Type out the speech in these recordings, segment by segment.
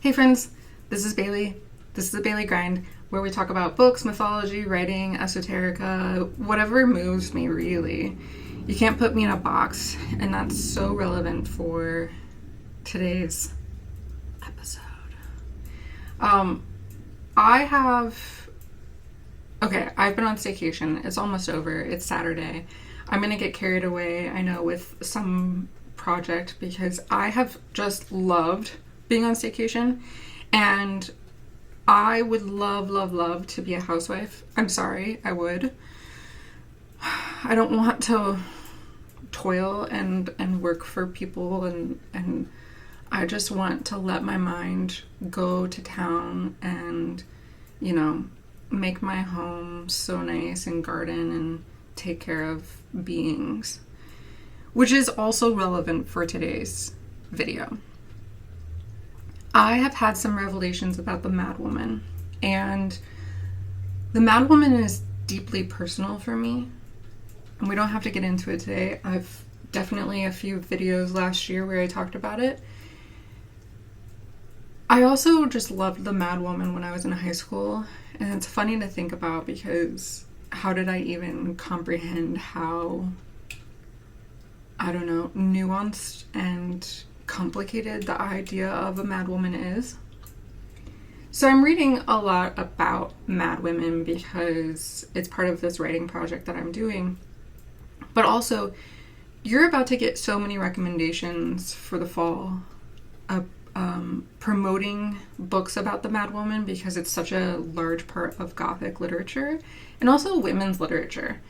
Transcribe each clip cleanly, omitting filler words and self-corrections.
Hey friends, this is Bailey. This is the Bailey Grind, where we talk about books, mythology, writing, esoterica, whatever moves me really. You can't put me in a box, and that's so relevant for today's episode. I have... Okay, I've been on staycation. It's almost over. It's Saturday. I'm gonna get carried away, I know, with some project because I have just loved being on staycation, and I would love to be a housewife. I'm sorry, I would. I don't want to toil and work for people, and I just want to let my mind go to town and, you know, make my home so nice and garden and take care of beings, which is also relevant for today's video. I have had some revelations about the madwoman, and the madwoman is deeply personal for me, and we don't have to get into it today. I've definitely a few videos last year where I talked about it. I also just loved the madwoman when I was in high school, and it's funny to think about because how did I even comprehend how, I don't know, nuanced and complicated the idea of a madwoman is. So I'm reading a lot about madwomen because it's part of this writing project that I'm doing. But also, you're about to get so many recommendations for the fall of promoting books about the madwoman because it's such a large part of Gothic literature and also women's literature,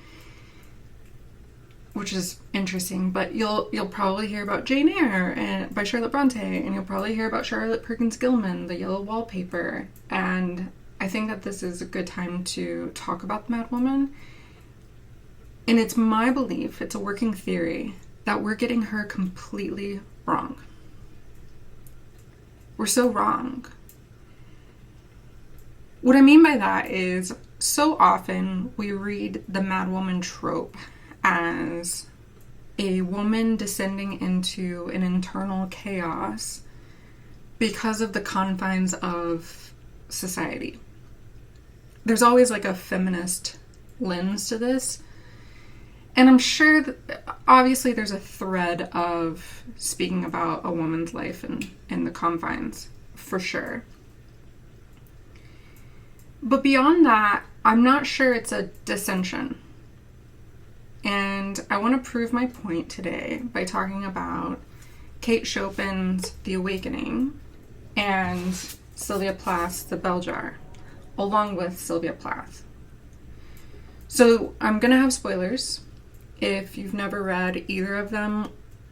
which is interesting. But you'll probably hear about Jane Eyre and by Charlotte Bronte, and you'll probably hear about Charlotte Perkins Gilman, The Yellow Wallpaper. And I think that this is a good time to talk about the madwoman. And it's my belief, it's a working theory, that we're getting her completely wrong. We're so wrong. What I mean by that is, so often we read the madwoman trope as a woman descending into an internal chaos because of the confines of society. There's always like a feminist lens to this. And I'm sure that obviously there's a thread of speaking about a woman's life in the confines, for sure. But beyond that, I'm not sure it's a dissension. And I want to prove my point today by talking about Kate Chopin's The Awakening and Sylvia Plath's The Bell Jar, along with Sylvia Plath. So I'm going to have spoilers. If you've never read either of them,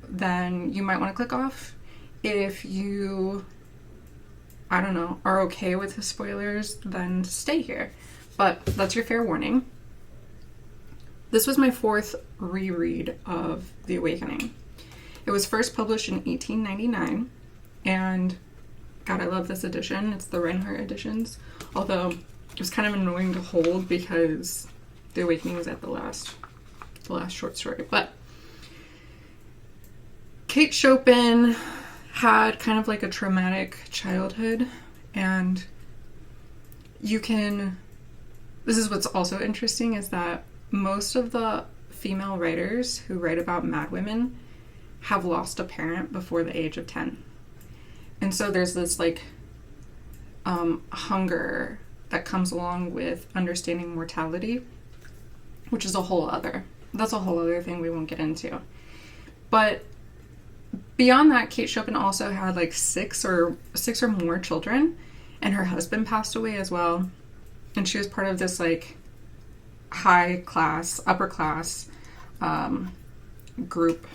then you might want to click off. If you, I don't know, are okay with the spoilers, then stay here. But that's your fair warning. This was my fourth reread of The Awakening. It was first published in 1899, and God, I love this edition. It's the Reinhardt editions, although it was kind of annoying to hold because The Awakening was at the last short story. But Kate Chopin had kind of like a traumatic childhood, and this is what's also interesting, is that most of the female writers who write about madwomen have lost a parent before the age of 10. And so there's this like hunger that comes along with understanding mortality, which is that's a whole other thing we won't get into. But beyond that, Kate Chopin also had like six or more children, and her husband passed away as well. And she was part of this like upper class group.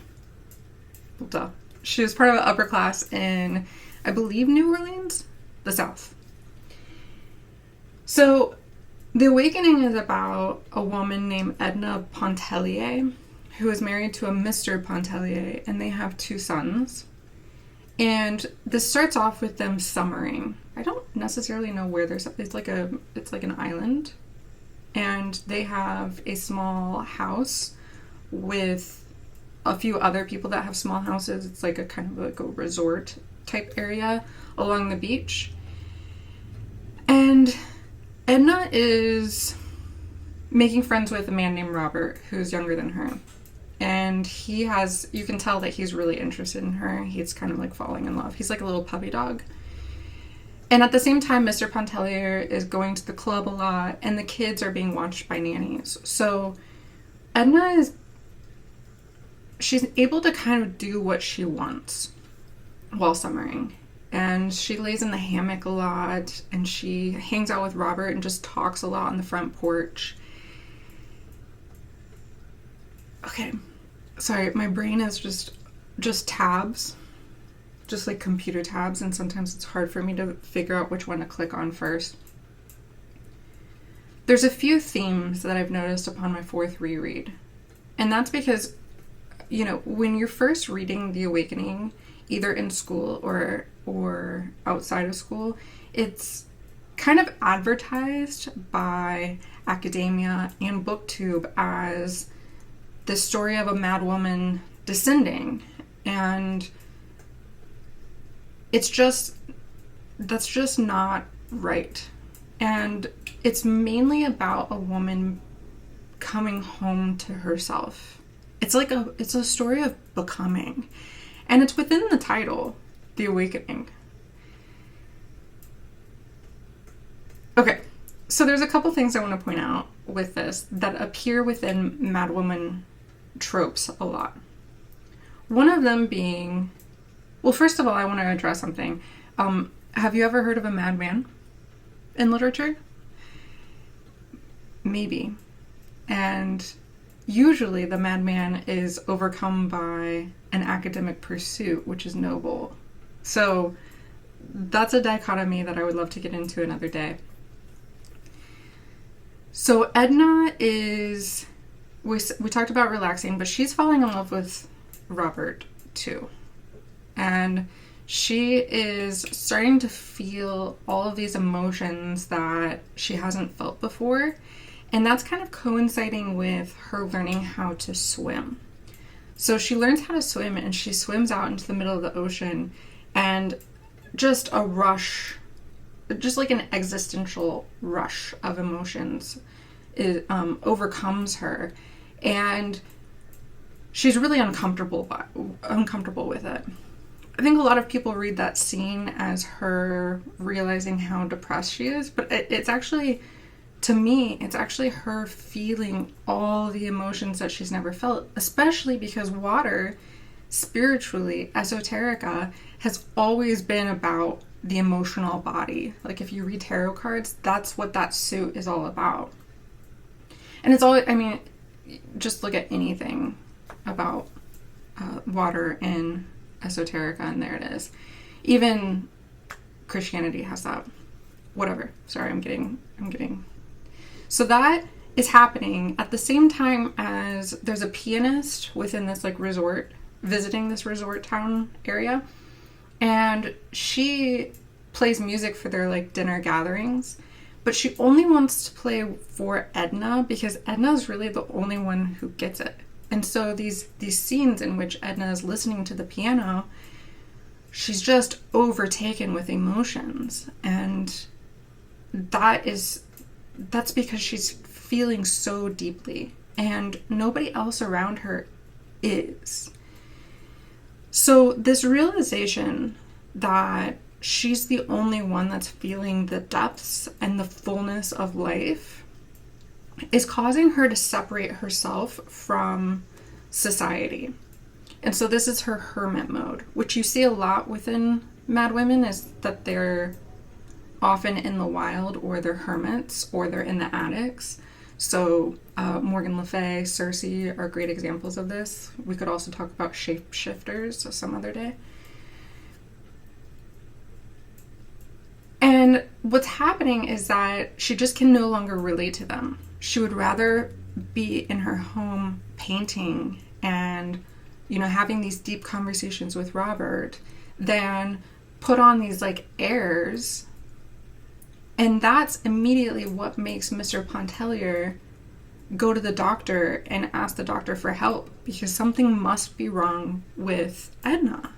She was part of an upper class in, I believe, New Orleans, the South. So The Awakening is about a woman named Edna Pontellier, who is married to a Mr. Pontellier, and they have 2 sons. And this starts off with them summering. I don't necessarily know where it's like an island, and they have a small house with a few other people that have small houses. It's like a kind of like a resort type area along the beach. And Edna is making friends with a man named Robert, who's younger than her. And you can tell that he's really interested in her. He's kind of like falling in love. He's like a little puppy dog. And at the same time, Mr. Pontellier is going to the club a lot, and the kids are being watched by nannies. So Edna she's able to kind of do what she wants while summering. And she lays in the hammock a lot, and she hangs out with Robert and just talks a lot on the front porch. Okay, sorry, my brain is just tabs. Just like computer tabs, and sometimes it's hard for me to figure out which one to click on first. There's a few themes that I've noticed upon my fourth reread. And that's because, when you're first reading The Awakening, either in school or outside of school, it's kind of advertised by academia and booktube as the story of a madwoman descending. And that's just not right. And it's mainly about a woman coming home to herself. It's a story of becoming. And it's within the title, The Awakening. Okay, so there's a couple things I want to point out with this that appear within madwoman tropes a lot. One of them being, well, first of all, I want to address something. Have you ever heard of a madman in literature? Maybe. And usually the madman is overcome by an academic pursuit, which is noble. So that's a dichotomy that I would love to get into another day. So Edna we talked about relaxing, but she's falling in love with Robert too. And she is starting to feel all of these emotions that she hasn't felt before. And that's kind of coinciding with her learning how to swim. So she learns how to swim, and she swims out into the middle of the ocean, and just a rush, just like an existential rush of emotions overcomes her. And she's really uncomfortable with it. I think a lot of people read that scene as her realizing how depressed she is, but it's actually, to me, it's actually her feeling all the emotions that she's never felt, especially because water, spiritually, esoterica, has always been about the emotional body. Like if you read tarot cards, that's what that suit is all about. And it's all, just look at anything about water in esoterica, and there it is. Even Christianity has that. Whatever. Sorry, I'm getting. So that is happening at the same time as there's a pianist within this resort, visiting this resort town area, and she plays music for their dinner gatherings, but she only wants to play for Edna because Edna's really the only one who gets it. And so these scenes in which Edna is listening to the piano, she's just overtaken with emotions. And that's because she's feeling so deeply, and nobody else around her is. So this realization that she's the only one that's feeling the depths and the fullness of life is causing her to separate herself from society. And so this is her hermit mode, which you see a lot within madwomen, is that they're often in the wild, or they're hermits, or they're in the attics. So Morgan Le Fay, Circe are great examples of this. We could also talk about shapeshifters some other day. And what's happening is that she just can no longer relate to them. She would rather be in her home painting and, having these deep conversations with Robert than put on these airs. And that's immediately what makes Mr. Pontellier go to the doctor and ask the doctor for help, because something must be wrong with Edna.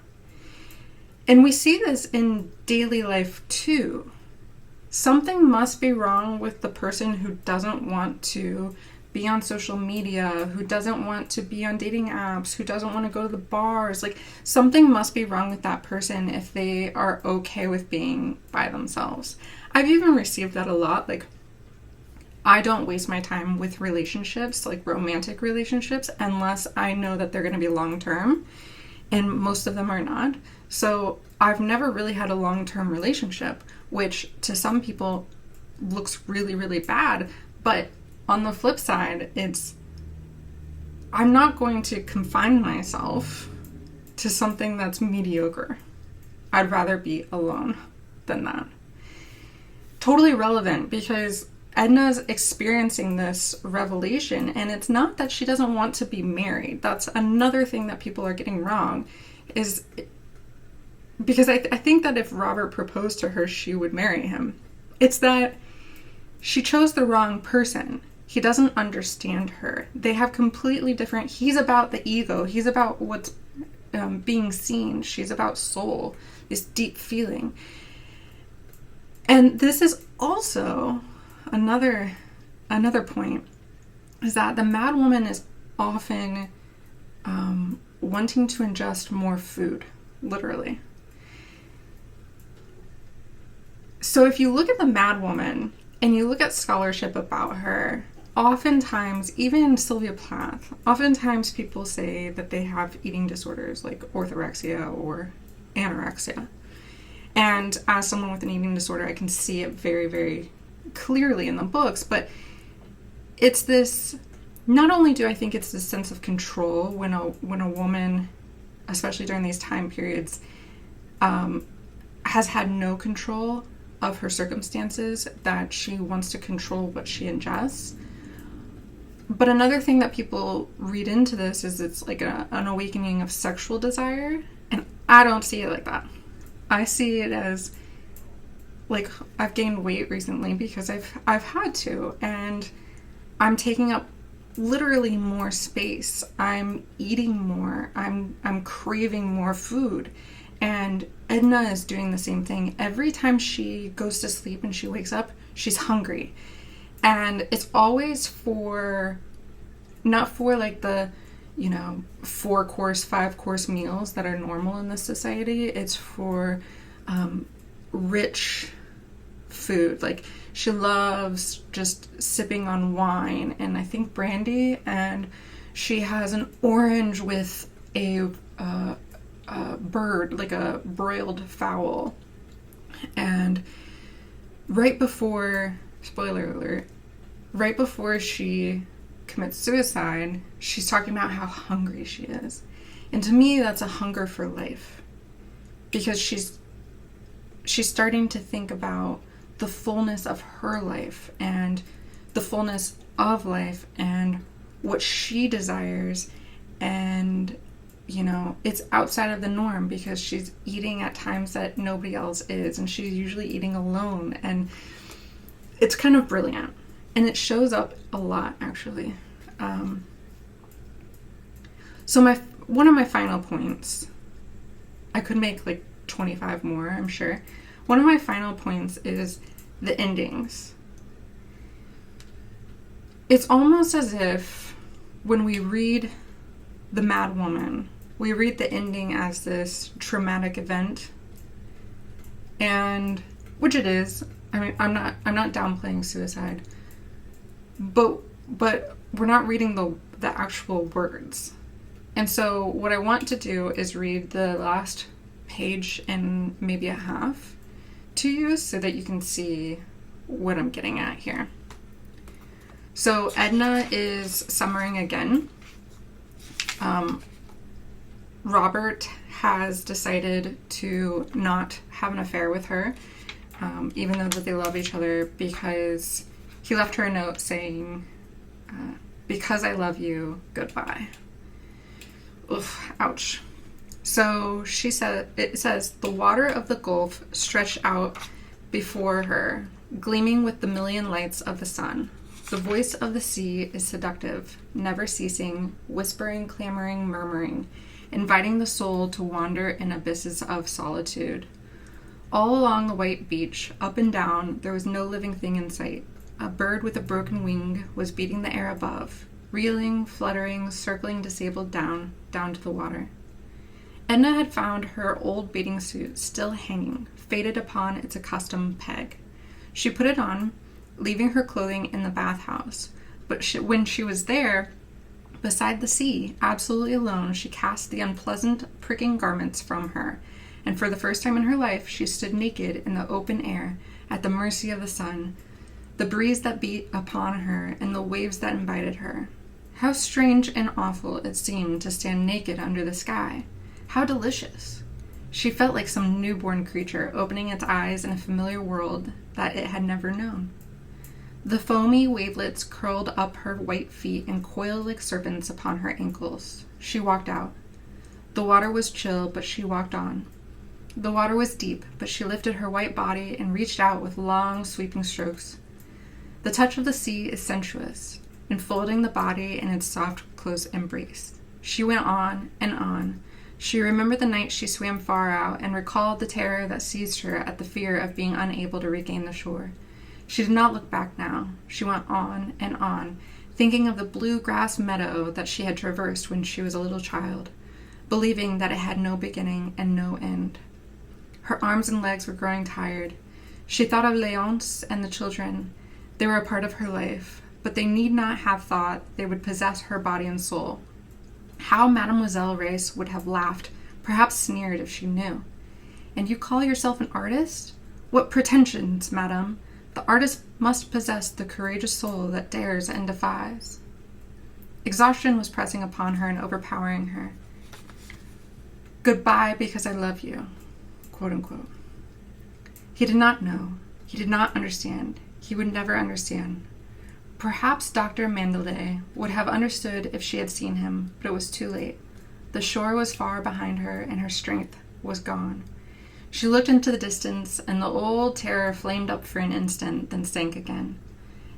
And we see this in daily life too. Something must be wrong with the person who doesn't want to be on social media, who doesn't want to be on dating apps, who doesn't want to go to the bars. Like, something must be wrong with that person if they are okay with being by themselves. I've even received that a lot. Like, I don't waste my time with relationships, like romantic relationships, unless I know that they're going to be long term, and most of them are not. So I've never really had a long-term relationship, which to some people looks really, really bad. But on the flip side, I'm not going to confine myself to something that's mediocre. I'd rather be alone than that. Totally relevant, because Edna's experiencing this revelation, and it's not that she doesn't want to be married. That's another thing that people are getting wrong, is because I think that if Robert proposed to her, she would marry him. It's that she chose the wrong person. He doesn't understand her. They have completely different... He's about the ego. He's about what's being seen. She's about soul, this deep feeling. And this is also another point, is that the madwoman is often wanting to ingest more food, literally. So if you look at the madwoman and you look at scholarship about her, oftentimes, even Sylvia Plath, oftentimes people say that they have eating disorders like orthorexia or anorexia. And as someone with an eating disorder, I can see it very, very clearly in the books, but it's this... Not only do I think it's this sense of control when a woman, especially during these time periods, has had no control of her circumstances, that she wants to control what she ingests. But another thing that people read into this is it's like an awakening of sexual desire, and I don't see it like that. I see it as, like, I've gained weight recently because I've had to, and I'm taking up literally more space. I'm eating more. I'm craving more food. And Edna is doing the same thing. Every time she goes to sleep and she wakes up, she's hungry. And it's always not for like the, 4-course, 5-course meals that are normal in this society. It's for rich food. Like, she loves just sipping on wine and I think brandy, and she has an orange with a bird, like a broiled fowl. And right before, spoiler alert, right before she commits suicide, she's talking about how hungry she is. And to me, that's a hunger for life, because she's starting to think about the fullness of her life and the fullness of life and what she desires. And it's outside of the norm because she's eating at times that nobody else is, and she's usually eating alone, and it's kind of brilliant, and it shows up a lot, actually. So one of my final points, I could make like 25 more, I'm sure. One of my final points is the endings. It's almost as if when we read The Madwoman, we read the ending as this traumatic event, and which it is. I mean, I'm not downplaying suicide, but we're not reading the actual words. And so what I want to do is read the last page and maybe a half to you so that you can see what I'm getting at here. So Edna is summering again. Robert has decided to not have an affair with her, even though that they love each other, because he left her a note saying, because I love you, goodbye. Oof, ouch. So it says, the water of the Gulf stretched out before her, gleaming with the million lights of the sun. The voice of the sea is seductive, never ceasing, whispering, clamoring, murmuring. inviting the soul to wander in abysses of solitude. All along the white beach, up and down, there was no living thing in sight. A bird with a broken wing was beating the air above, reeling, fluttering, circling disabled down to the water. Edna had found her old bathing suit still hanging, faded upon its accustomed peg. She put it on, leaving her clothing in the bathhouse. But when she was there, beside the sea, absolutely alone, she cast the unpleasant, pricking garments from her, and for the first time in her life, she stood naked in the open air, at the mercy of the sun, the breeze that beat upon her, and the waves that invited her. How strange and awful it seemed to stand naked under the sky. How delicious! She felt like some newborn creature opening its eyes in a familiar world that it had never known. The foamy wavelets curled up her white feet and coiled like serpents upon her ankles. She walked out. The water was chill, but she walked on. The water was deep, but she lifted her white body and reached out with long, sweeping strokes. The touch of the sea is sensuous, enfolding the body in its soft, close embrace. She went on and on. She remembered the night she swam far out and recalled the terror that seized her at the fear of being unable to regain the shore. She did not look back now. She went on and on, thinking of the blue grass meadow that she had traversed when she was a little child, believing that it had no beginning and no end. Her arms and legs were growing tired. She thought of Léonce and the children. They were a part of her life, but they need not have thought they would possess her body and soul. How Mademoiselle Reisz would have laughed, perhaps sneered if she knew. And you call yourself an artist? What pretensions, madame! The artist must possess the courageous soul that dares and defies. Exhaustion was pressing upon her and overpowering her. Goodbye because I love you, quote unquote. He did not know. He did not understand. He would never understand. Perhaps Dr. Mandelet would have understood if she had seen him, but it was too late. The shore was far behind her, and her strength was gone. She looked into the distance, and the old terror flamed up for an instant, then sank again.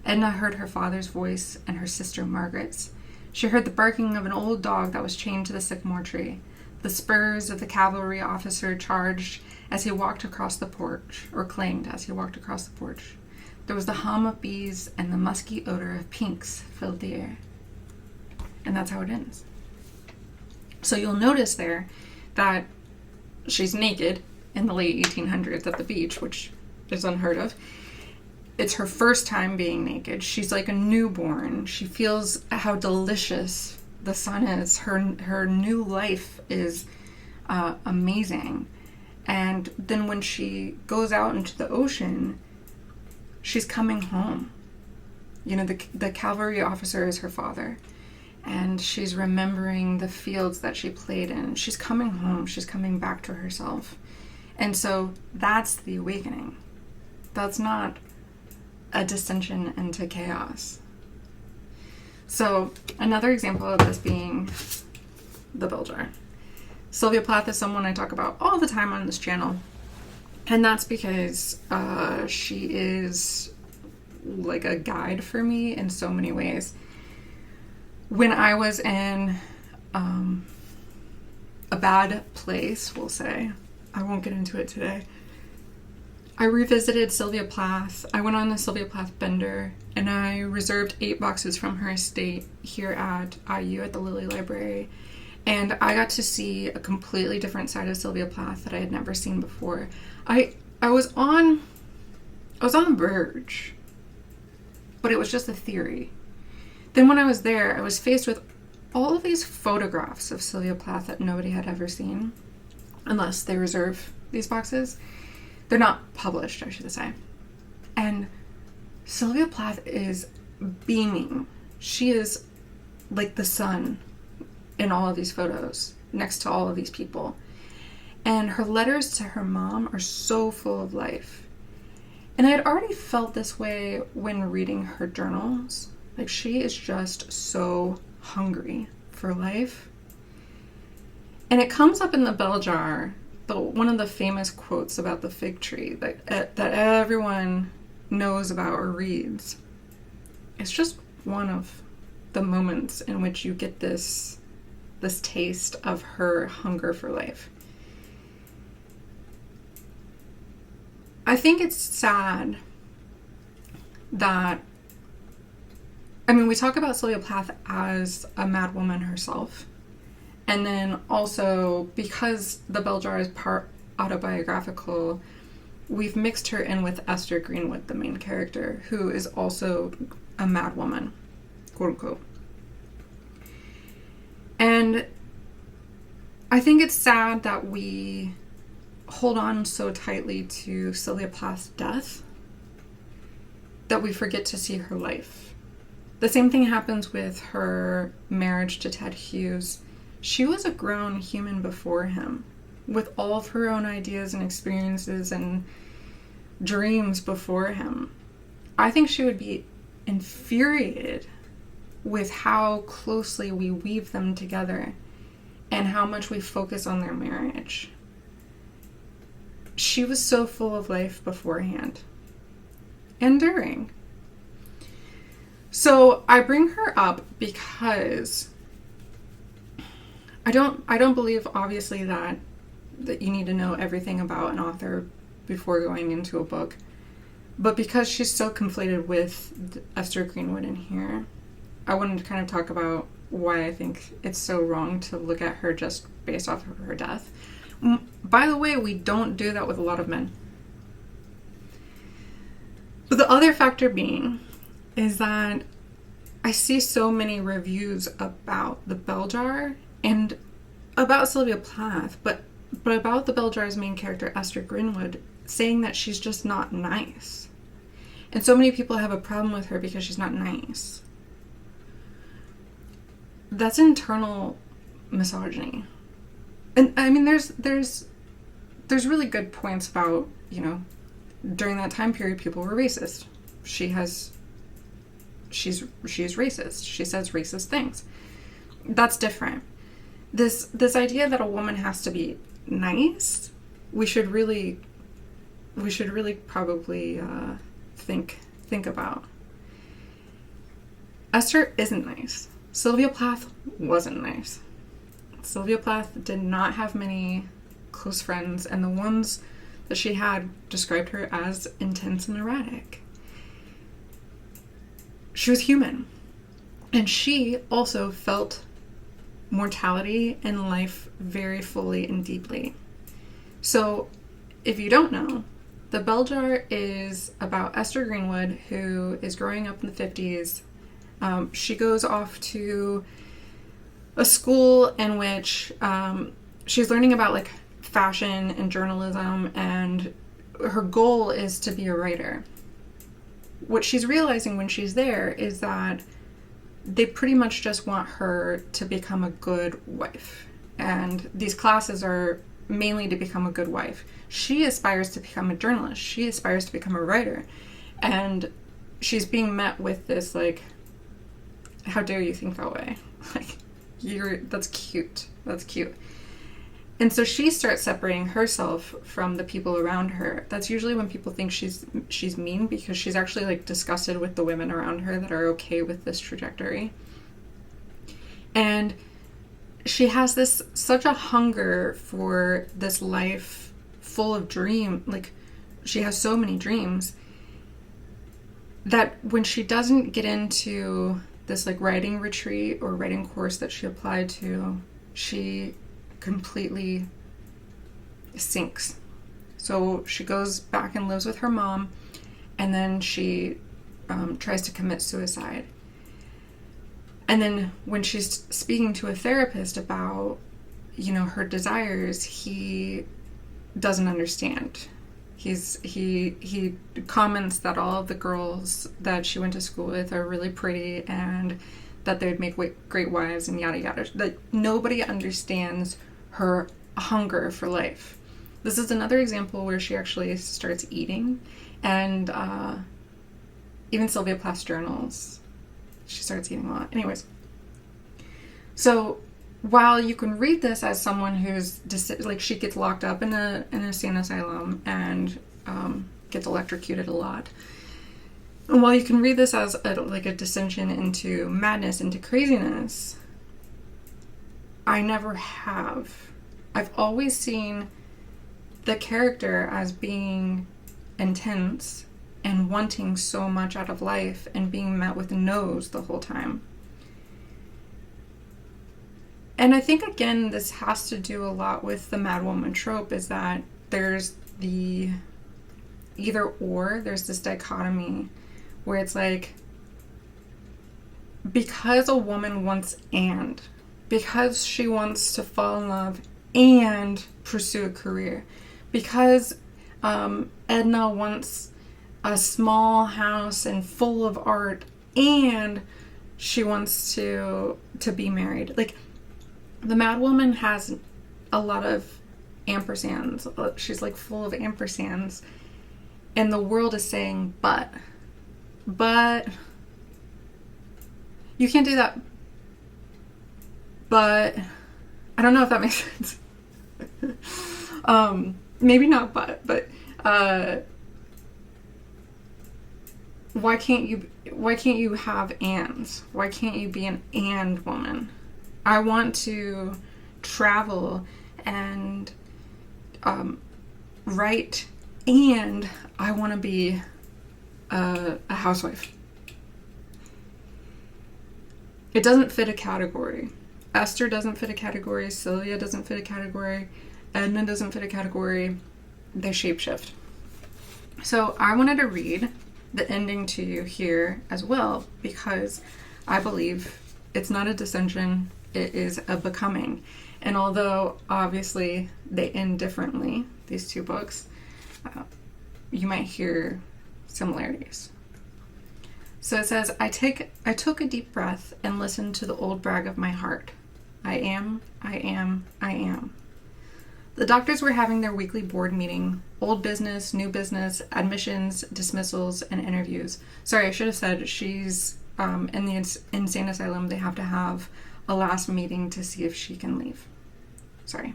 Edna heard her father's voice and her sister Margaret's. She heard the barking of an old dog that was chained to the sycamore tree. The spurs of the cavalry officer charged as he walked across the porch, or clanged as he walked across the porch. There was the hum of bees, and the musky odor of pinks filled the air. And that's how it ends. So you'll notice there that she's naked in the late 1800s at the beach, which is unheard of. It's her first time being naked. She's like a newborn. She feels how delicious the sun is. Her new life is amazing. And then when she goes out into the ocean, she's coming home. You know, the cavalry officer is her father. And she's remembering the fields that she played in. She's coming home. She's coming back to herself. And so that's the awakening. That's not a descension into chaos. So another example of this being the bell jar. Sylvia Plath is someone I talk about all the time on this channel. And that's because she is like a guide for me in so many ways. When I was in a bad place, we'll say, I won't get into it today, I revisited Sylvia Plath. I went on a Sylvia Plath bender, and I reserved 8 boxes from her estate here at IU at the Lilly Library. And I got to see a completely different side of Sylvia Plath that I had never seen before. I was on the verge, but it was just a theory. Then when I was there, I was faced with all of these photographs of Sylvia Plath that nobody had ever seen, unless they reserve these boxes. They're not published, I should say. And Sylvia Plath is beaming. She is like the sun in all of these photos, next to all of these people. And her letters to her mom are so full of life. And I had already felt this way when reading her journals. Like, she is just so hungry for life. And it comes up in the bell jar, one of the famous quotes about the fig tree that everyone knows about or reads. It's just one of the moments in which you get this this taste of her hunger for life. I think it's sad that, I mean, we talk about Sylvia Plath as a madwoman herself. And then also, because the bell jar is part autobiographical, we've mixed her in with Esther Greenwood, the main character, who is also a madwoman, quote unquote. And I think it's sad that we hold on so tightly to Sylvia Plath's death that we forget to see her life. The same thing happens with her marriage to Ted Hughes. She was a grown human before him, with all of her own ideas and experiences and dreams before him. I think she would be infuriated with how closely we weave them together and how much we focus on their marriage. She was so full of life beforehand and during. So I bring her up because I don't believe, obviously, that you need to know everything about an author before going into a book. But because she's so conflated with Esther Greenwood in here, I wanted to kind of talk about why I think it's so wrong to look at her just based off of her death. By the way, we don't do that with a lot of men. But the other factor being is that I see so many reviews about the bell jar and about Sylvia Plath, but about the bell jar's main character, Esther Greenwood, saying that she's just not nice. And so many people have a problem with her because she's not nice. That's internal misogyny. And I mean, there's really good points about, you know, during that time period, people were racist. She's racist. She says racist things. That's different. This idea that a woman has to be nice, we should really probably think about. Esther isn't nice. Sylvia Plath wasn't nice. Sylvia Plath did not have many close friends, and the ones that she had described her as intense and erratic. She was human. And she also felt mortality and life very fully and deeply. So, if you don't know, The Bell Jar is about Esther Greenwood, who is growing up in the 50s. She goes off to a school in which she's learning about like fashion and journalism, and her goal is to be a writer. What she's realizing when she's there is that they pretty much just want her to become a good wife. And these classes are mainly to become a good wife. She aspires to become a journalist. She aspires to become a writer. And she's being met with this, like, how dare you think that way? Like, that's cute. That's cute. And so she starts separating herself from the people around her. That's usually when people think she's mean, because she's actually like disgusted with the women around her that are okay with this trajectory. And she has such a hunger for this life full of dream. Like, she has so many dreams that when she doesn't get into this like writing retreat or writing course that she applied to, she completely sinks. So she goes back and lives with her mom, and then she tries to commit suicide. And then when she's speaking to a therapist about, you know, her desires, he doesn't understand. He comments that all of the girls that she went to school with are really pretty and that they'd make great wives and yada yada. That nobody understands her hunger for life. This is another example where she actually starts eating, and even Sylvia Plath's journals, she starts eating a lot. Anyways, so while you can read this as someone who's like, she gets locked up in a insane asylum and gets electrocuted a lot, and while you can read this as a descension into madness, into craziness, I never have. I've always seen the character as being intense and wanting so much out of life and being met with no's the whole time. And I think, again, this has to do a lot with the madwoman trope, is that there's the either or, there's this dichotomy where it's like, because a woman wants because she wants to fall in love and pursue a career, because Edna wants a small house and full of art and she wants to be married. Like, the madwoman has a lot of ampersands. She's like full of ampersands. And the world is saying, but you can't do that. But I don't know if that makes sense. Maybe not, but why can't you have ands? Why can't you be an and woman? I want to travel and write, and I want to be a housewife. It doesn't fit a category. Esther doesn't fit a category. Sylvia doesn't fit a category. Edna doesn't fit a category. They shapeshift. So I wanted to read the ending to you here as well, because I believe it's not a dissension, it is a becoming. And although obviously they end differently, these two books, you might hear similarities. So it says, I took a deep breath and listened to the old brag of my heart. I am. The doctors were having their weekly board meeting. Old business, new business, admissions, dismissals, and interviews. Sorry, I should have said she's in the insane asylum. They have to have a last meeting to see if she can leave. Sorry.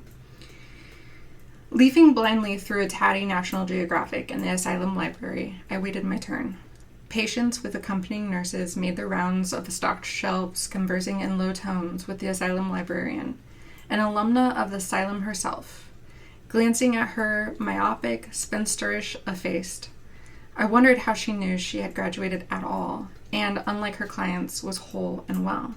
Leafing blindly through a tatty National Geographic in the asylum library, I waited my turn. Patients with accompanying nurses made their rounds of the stocked shelves, conversing in low tones with the asylum librarian, an alumna of the asylum herself. Glancing at her, myopic, spinsterish effaced, I wondered how she knew she had graduated at all, and, unlike her clients, was whole and well.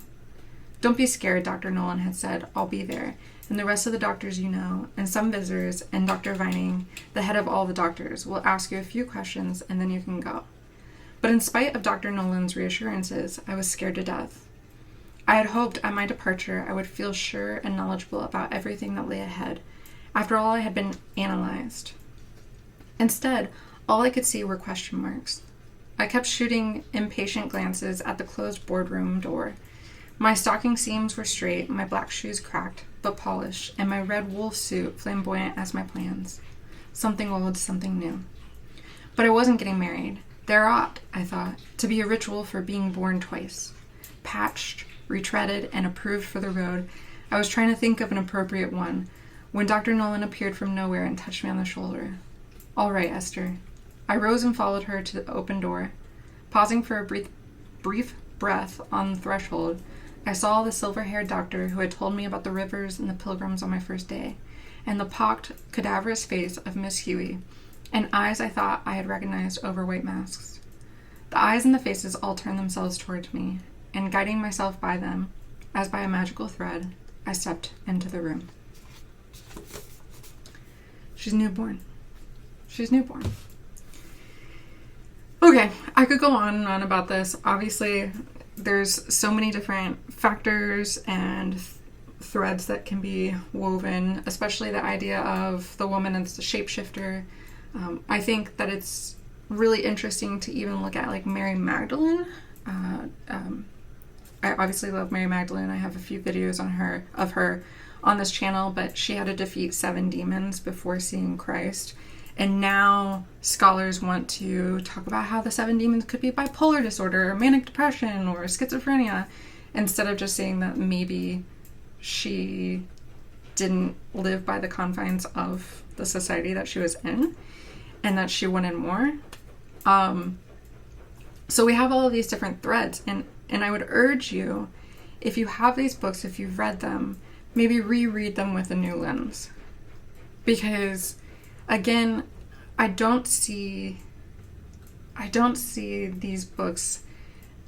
Don't be scared, Dr. Nolan had said. I'll be there. And the rest of the doctors you know, and some visitors, and Dr. Vining, the head of all the doctors, will ask you a few questions, and then you can go. But in spite of Dr. Nolan's reassurances, I was scared to death. I had hoped at my departure I would feel sure and knowledgeable about everything that lay ahead. After all, I had been analyzed. Instead, all I could see were question marks. I kept shooting impatient glances at the closed boardroom door. My stocking seams were straight, my black shoes cracked, but polished, and my red wool suit flamboyant as my plans. Something old, something new. But I wasn't getting married. There ought, I thought, to be a ritual for being born twice. Patched, retreaded, and approved for the road, I was trying to think of an appropriate one, when Dr. Nolan appeared from nowhere and touched me on the shoulder. All right, Esther. I rose and followed her to the open door. Pausing for a brief breath on the threshold, I saw the silver-haired doctor who had told me about the rivers and the pilgrims on my first day, and the pocked, cadaverous face of Miss Huey, and eyes I thought I had recognized over white masks. The eyes and the faces all turned themselves towards me, and guiding myself by them, as by a magical thread, I stepped into the room. She's newborn. She's newborn. Okay, I could go on and on about this. Obviously, there's so many different factors and threads that can be woven, especially the idea of the woman as the shapeshifter. I think that it's really interesting to even look at like Mary Magdalene. I obviously love Mary Magdalene. I have a few videos of her on this channel, but she had to defeat 7 demons before seeing Christ. And now scholars want to talk about how the 7 demons could be bipolar disorder or manic depression or schizophrenia, instead of just saying that maybe she didn't live by the confines of the society that she was in and that she wanted more. So we have all of these different threads, and I would urge you, if you have these books, if you've read them, maybe reread them with a new lens. Because, again, I don't see these books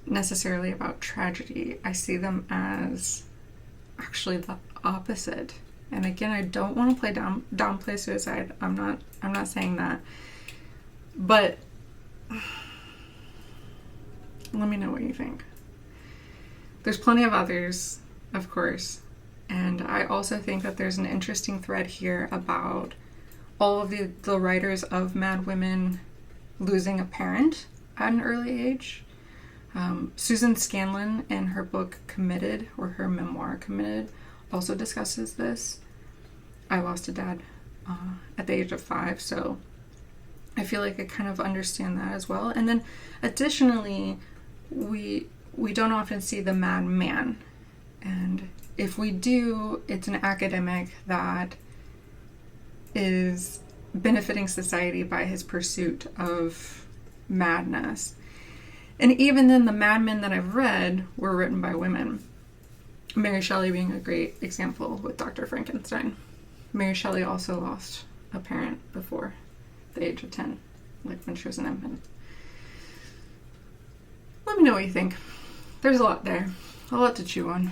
necessarily about tragedy. I see them as actually the opposite. And again, I don't want to downplay suicide. I'm not saying that. But let me know what you think. There's plenty of others, of course. And I also think that there's an interesting thread here about all of the writers of Mad Women losing a parent at an early age. Susan Scanlon, in her book Committed, or her memoir Committed, also discusses this. I lost a dad at the age of 5, so I feel like I kind of understand that as well. And then additionally, we don't often see the mad man. And if we do, it's an academic that is benefiting society by his pursuit of madness. And even then, the madmen that I've read were written by women. Mary Shelley being a great example with Dr. Frankenstein. Mary Shelley also lost a parent before the age of 10, like when she was an infant. Let me know what you think. There's a lot there. A lot to chew on.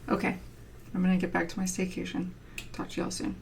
Okay, I'm going to get back to my staycation. Talk to y'all soon.